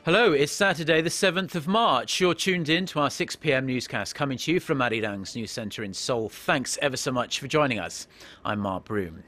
Hello, it's Saturday the 7th of March. You're tuned in to our 6 p.m. newscast coming to you from Arirang's news centre in Seoul. Thanks ever so much for joining us. I'm Mark Broome.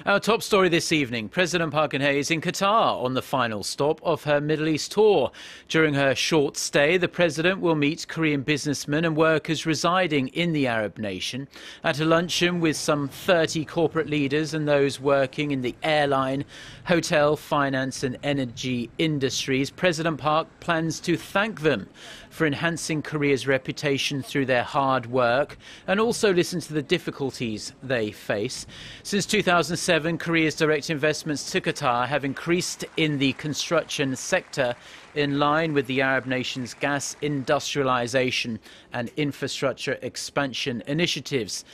Our top story this evening, President Park Geun-hye is in Qatar on the final stop of her Middle East tour. During her short stay, the president will meet Korean businessmen and workers residing in the Arab nation. At a luncheon with some 30 corporate leaders and those working in the airline, hotel, finance and energy industries, President Park plans to thank them for enhancing Korea's reputation through their hard work and also listen to the difficulties they face. Since 2007, Korea's direct investments to Qatar have increased in the construction sector in line with the Arab nation's gas industrialization and infrastructure expansion initiatives.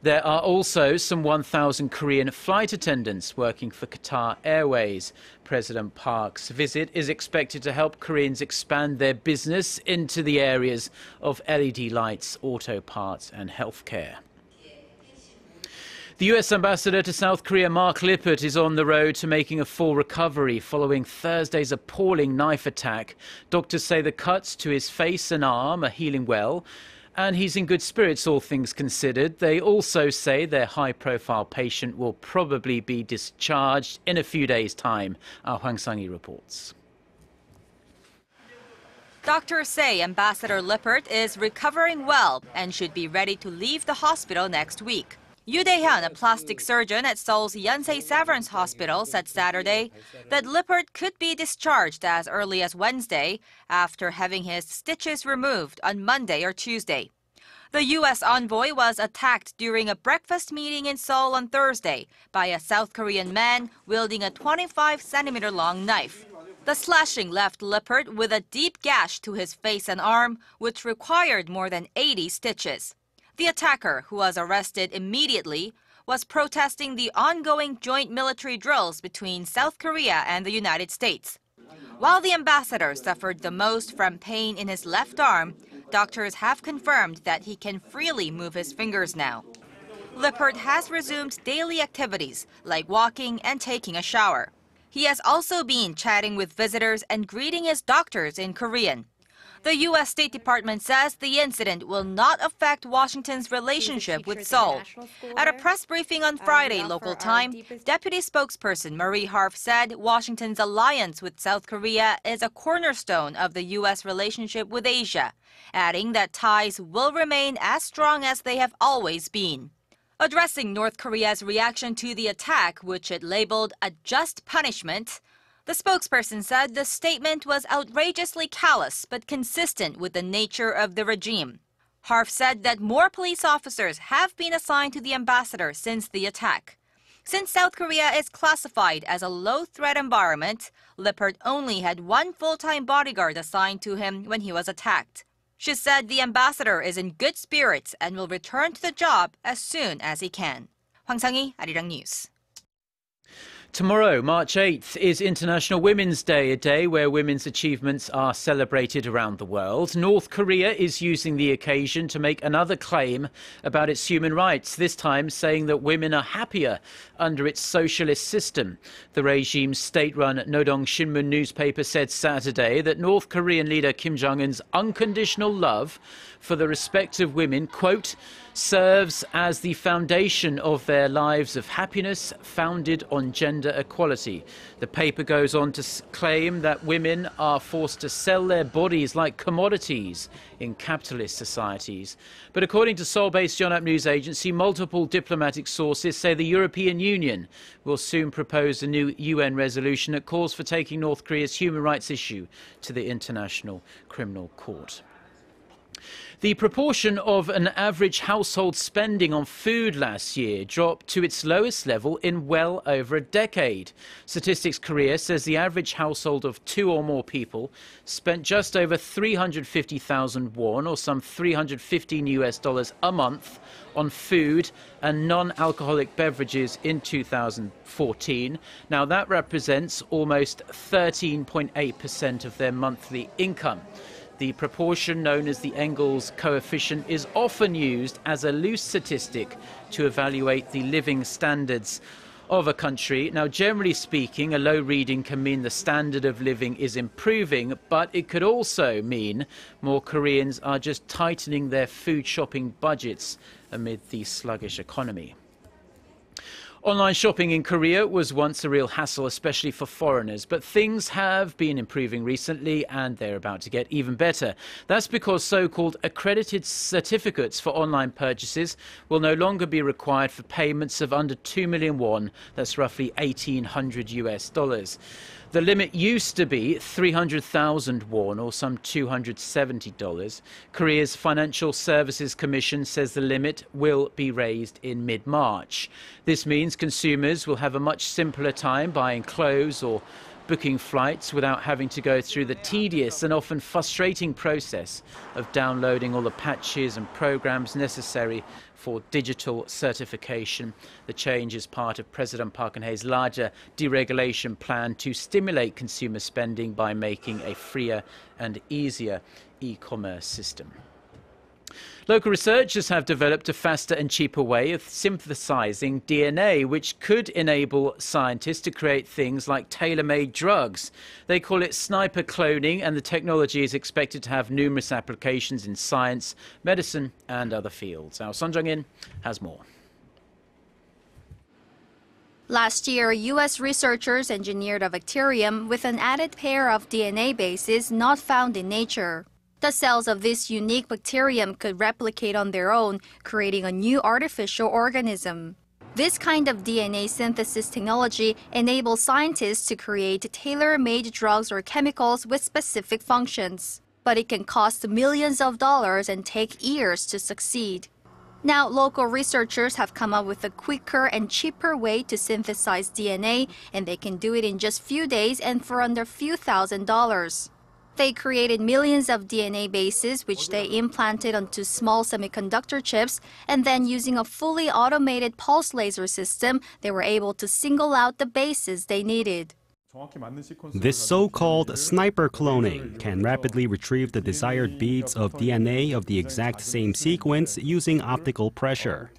There are also some 1,000 Korean flight attendants working for Qatar Airways. President Park's visit is expected to help Koreans expand their business into the areas of LED lights, auto parts and healthcare. The US ambassador to South Korea, Mark Lippert, is on the road to making a full recovery following Thursday's appalling knife attack. Doctors say the cuts to his face and arm are healing well, and he's in good spirits, all things considered. They also say their high-profile patient will probably be discharged in a few days' time. Our Hwang Sang-hee reports. Doctors say Ambassador Lippert is recovering well and should be ready to leave the hospital next week. Yoo Dae-hyun, a plastic surgeon at Seoul's Geunhye Severance Hospital, said Saturday that Lippert could be discharged as early as Wednesday after having his stitches removed on Monday or Tuesday. The U.S. envoy was attacked during a breakfast meeting in Seoul on Thursday by a South Korean man wielding a 25-centimeter-long knife. The slashing left Lippert with a deep gash to his face and arm, which required more than 80 stitches. The attacker, who was arrested immediately, was protesting the ongoing joint military drills between South Korea and the United States. While the ambassador suffered the most from pain in his left arm, doctors have confirmed that he can freely move his fingers now. Lippert has resumed daily activities like walking and taking a shower. He has also been chatting with visitors and greeting his doctors in Korean. The U.S. State Department says the incident will not affect Washington's relationship with Seoul. At a press briefing on Friday local time, Deputy Spokesperson Marie Harf said Washington's alliance with South Korea is a cornerstone of the U.S. relationship with Asia, adding that ties will remain as strong as they have always been. Addressing North Korea's reaction to the attack, which it labeled a just punishment, the spokesperson said the statement was outrageously callous but consistent with the nature of the regime. Harf said that more police officers have been assigned to the ambassador since the attack. Since South Korea is classified as a low-threat environment, Lippert only had one full-time bodyguard assigned to him when he was attacked. She said the ambassador is in good spirits and will return to the job as soon as he can. Hwang Sang-hee, Arirang News. Tomorrow, March 8th, is International Women's Day, a day where women's achievements are celebrated around the world. North Korea is using the occasion to make another claim about its human rights, this time saying that women are happier under its socialist system. The regime's state-run Nodong Shinmun newspaper said Saturday that North Korean leader Kim Jong-un's unconditional love for the respect of women, quote, serves as the foundation of their lives of happiness founded on gender equality. The paper goes on to claim that women are forced to sell their bodies like commodities in capitalist societies. But according to Seoul-based Yonhap news agency, multiple diplomatic sources say the European Union will soon propose a new UN resolution that calls for taking North Korea's human rights issue to the International Criminal Court. The proportion of an average household spending on food last year dropped to its lowest level in well over a decade. Statistics Korea says the average household of 2 or more people spent just over 350,000 won, or some $315 a month, on food and non-alcoholic beverages in 2014. Now that represents almost 13.8% of their monthly income. The proportion known as the Engels coefficient is often used as a loose statistic to evaluate the living standards of a country. Now, generally speaking, a low reading can mean the standard of living is improving, but it could also mean more Koreans are just tightening their food shopping budgets amid the sluggish economy. Online shopping in Korea was once a real hassle, especially for foreigners, but things have been improving recently and they're about to get even better. That's because so-called accredited certificates for online purchases will no longer be required for payments of under 2 million won, that's roughly $1,800. The limit used to be 300,000 won, or some $270. Korea's Financial Services Commission says the limit will be raised in mid-March. This means consumers will have a much simpler time buying clothes or booking flights without having to go through the tedious and often frustrating process of downloading all the patches and programs necessary for digital certification. The change is part of President Park Geun-hye's larger deregulation plan to stimulate consumer spending by making a freer and easier e-commerce system. Local researchers have developed a faster and cheaper way of synthesizing DNA, which could enable scientists to create things like tailor-made drugs. They call it sniper cloning, and the technology is expected to have numerous applications in science, medicine and other fields. Our Sun Jung-in has more. Last year, U.S. researchers engineered a bacterium with an added pair of DNA bases not found in nature. The cells of this unique bacterium could replicate on their own, creating a new artificial organism. This kind of DNA synthesis technology enables scientists to create tailor-made drugs or chemicals with specific functions. But it can cost millions of dollars and take years to succeed. Now, local researchers have come up with a quicker and cheaper way to synthesize DNA, and they can do it in just few days and for under few $1,000s. They created millions of DNA bases, which they implanted onto small semiconductor chips, and then using a fully automated pulse laser system, they were able to single out the bases they needed. This so-called sniper cloning can rapidly retrieve the desired beads of DNA of the exact same sequence using optical pressure.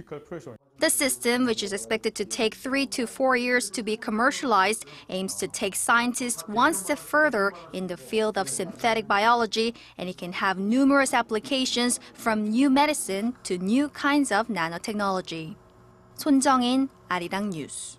The system, which is expected to take 3 to 4 years to be commercialized, aims to take scientists one step further in the field of synthetic biology, and it can have numerous applications from new medicine to new kinds of nanotechnology. Sun Jung-in, Arirang News.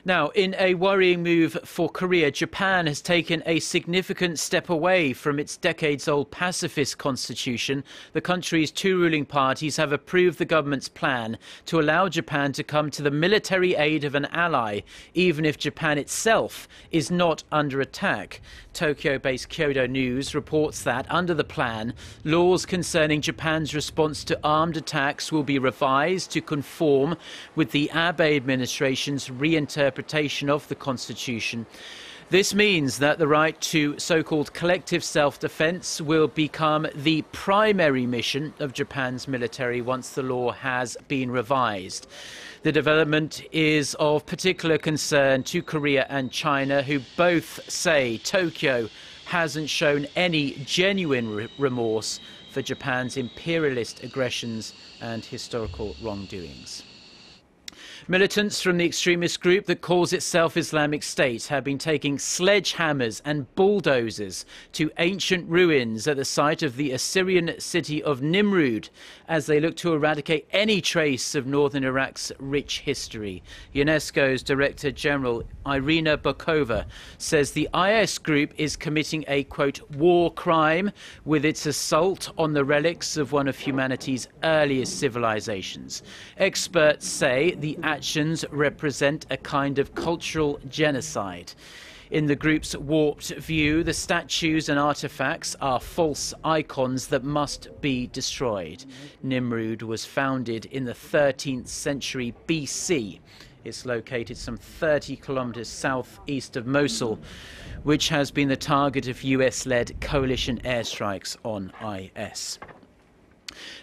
Now, in a worrying move for Korea, Japan has taken a significant step away from its decades-old pacifist constitution. The country's 2 ruling parties have approved the government's plan to allow Japan to come to the military aid of an ally, even if Japan itself is not under attack. Tokyo-based Kyodo News reports that, under the plan, laws concerning Japan's response to armed attacks will be revised to conform with the Abe administration's reinterpretation of the Constitution. This means that the right to so-called collective self-defense will become the primary mission of Japan's military once the law has been revised. The development is of particular concern to Korea and China, who both say Tokyo hasn't shown any genuine remorse for Japan's imperialist aggressions and historical wrongdoings. Militants from the extremist group that calls itself Islamic State have been taking sledgehammers and bulldozers to ancient ruins at the site of the Assyrian city of Nimrud as they look to eradicate any trace of northern Iraq's rich history. UNESCO's Director General Irina Bokova says the IS group is committing a, quote, war crime with its assault on the relics of one of humanity's earliest civilizations. Experts say the actions represent a kind of cultural genocide. In the group's warped view, the statues and artifacts are false icons that must be destroyed. Nimrud was founded in the 13th century BC. It's located some 30 kilometers southeast of Mosul, which has been the target of US-led coalition airstrikes on IS.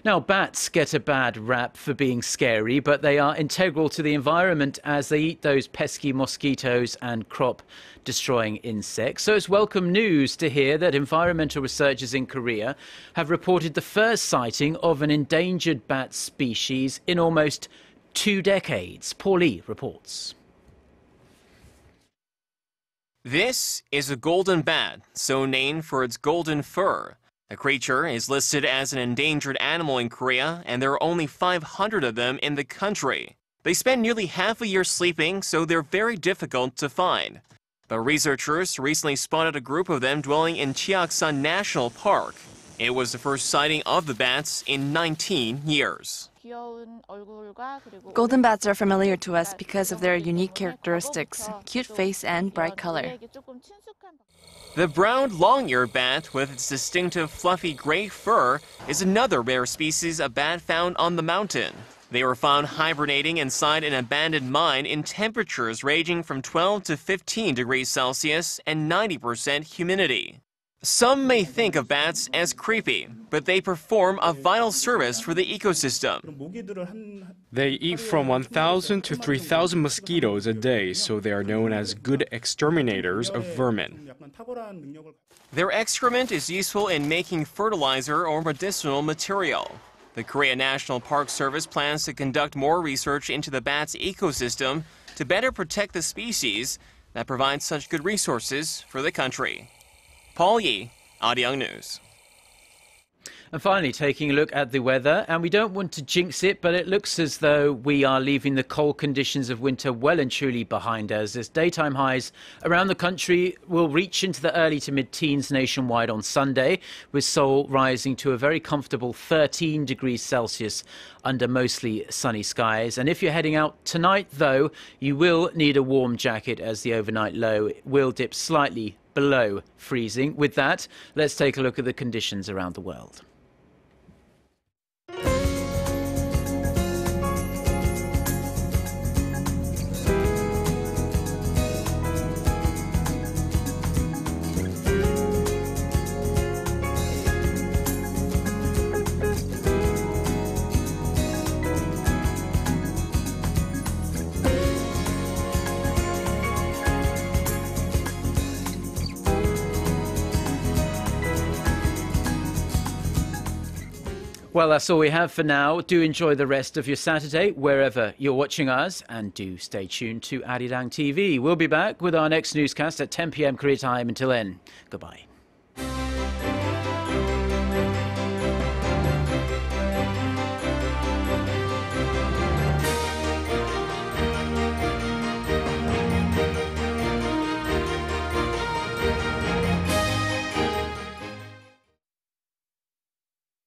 Now, bats get a bad rap for being scary, but they are integral to the environment as they eat those pesky mosquitoes and crop-destroying insects. So it's welcome news to hear that environmental researchers in Korea have reported the first sighting of an endangered bat species in almost 2 decades. Paul Lee reports. This is a golden bat, so named for its golden fur. The creature is listed as an endangered animal in Korea, and there are only 500 of them in the country. They spend nearly half a year sleeping, so they're very difficult to find. But researchers recently spotted a group of them dwelling in Cheoksan National Park. It was the first sighting of the bats in 19 years. Golden bats are familiar to us because of their unique characteristics, cute face and bright color. The brown long-eared bat with its distinctive fluffy gray fur is another rare species of bat found on the mountain. They were found hibernating inside an abandoned mine in temperatures ranging from 12 to 15 degrees Celsius and 90% humidity. Some may think of bats as creepy, but they perform a vital service for the ecosystem. They eat from 1,000 to 3,000 mosquitoes a day, so they are known as good exterminators of vermin. Their excrement is useful in making fertilizer or medicinal material. The Korea National Park Service plans to conduct more research into the bat's ecosystem to better protect the species that provide such good resources for the country. Paul Yi, Arirang News. And finally, taking a look at the weather, and we don't want to jinx it, but it looks as though we are leaving the cold conditions of winter well and truly behind us, as daytime highs around the country will reach into the early to mid-teens nationwide on Sunday, with Seoul rising to a very comfortable 13 degrees Celsius under mostly sunny skies. And if you're heading out tonight, though, you will need a warm jacket, as the overnight low will dip slightly below freezing. With that, let's take a look at the conditions around the world. Well, that's all we have for now. Do enjoy the rest of your Saturday, wherever you're watching us, and do stay tuned to Arirang TV. We'll be back with our next newscast at 10 p.m. Korea time. Until then, goodbye.